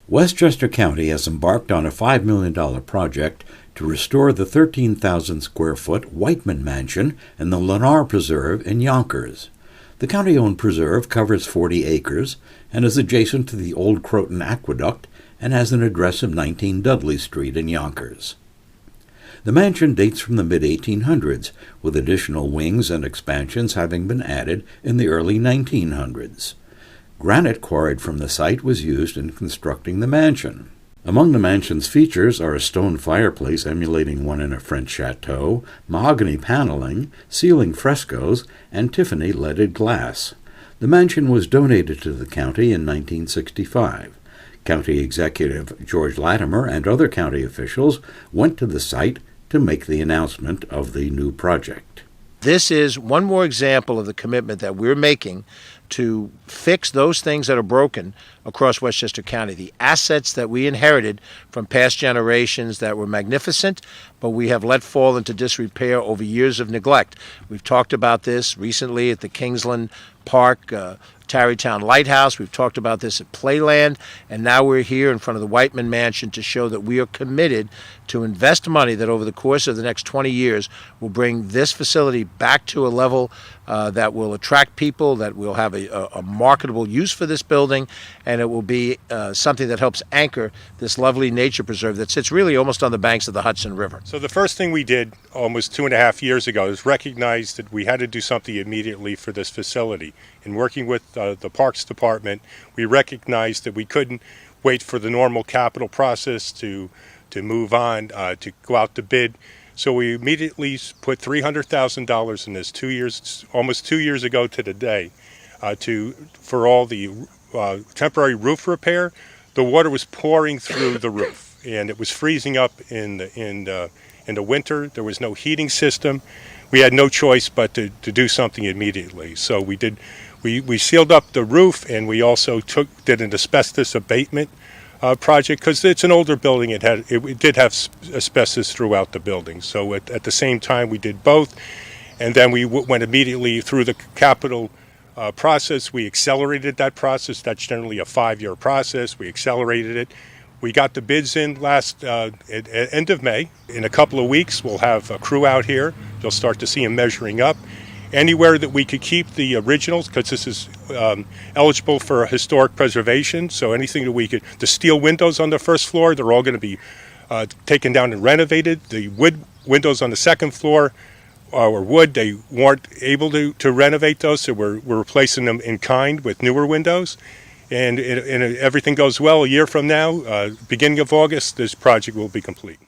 Westchester County has embarked on a $5 million project to restore the 13,000 square foot Wightman Mansion in the Lennar Preserve in Yonkers. The county-owned preserve covers 40 acres and is adjacent to the old Croton Aqueduct and has an address of 19 Dudley Street in Yonkers. The mansion dates from the mid-1800s, with additional wings and expansions having been added in the early 1900s. Granite quarried from the site was used in constructing the mansion. Among the mansion's features are a stone fireplace emulating one in a French chateau, mahogany paneling, ceiling frescoes, and Tiffany leaded glass. The mansion was donated to the county in 1965. County Executive George Latimer and other county officials went to the site to make the announcement of the new project. This is one more example of the commitment that we're making to fix those things that are broken across Westchester County. The assets that we inherited from past generations that were magnificent, but we have let fall into disrepair over years of neglect. We've talked about this recently at the Kingsland Park, Tarrytown Lighthouse. We've talked about this at Playland, and now we're here in front of the Wightman Mansion to show that we are committed to invest money that over the course of the next 20 years will bring this facility back to a level that will attract people, that will have a marketable use for this building, and it will be something that helps anchor this lovely nature preserve that sits really almost on the banks of the Hudson River. So the first thing we did almost 2.5 years ago is recognize that we had to do something immediately for this facility. In working with the Parks Department, we recognized that we couldn't wait for the normal capital process to move on, to go out to bid. So we immediately put $300,000 in this almost 2 years ago to the day, for all the temporary roof repair. The water was pouring through the roof, and it was freezing up in the winter. There was no heating system. We had no choice but to do something immediately. So we sealed up the roof, and we also did an asbestos abatement project, because it's an older building. It did have asbestos throughout the building. So at the same time, we did both, and then we went immediately through the capital process. We accelerated that process. That's generally a 5-year process. We accelerated it. We got the bids in last at end of May. In a couple of weeks, we'll have a crew out here. You'll start to see them measuring up. Anywhere that we could keep the originals, because this is eligible for historic preservation, so anything that we could, the steel windows on the first floor, they're all going to be taken down and renovated. The wood windows on the second floor were wood. They weren't able to renovate those, so we're replacing them in kind with newer windows. And everything goes well, a year from now, beginning of August, this project will be complete.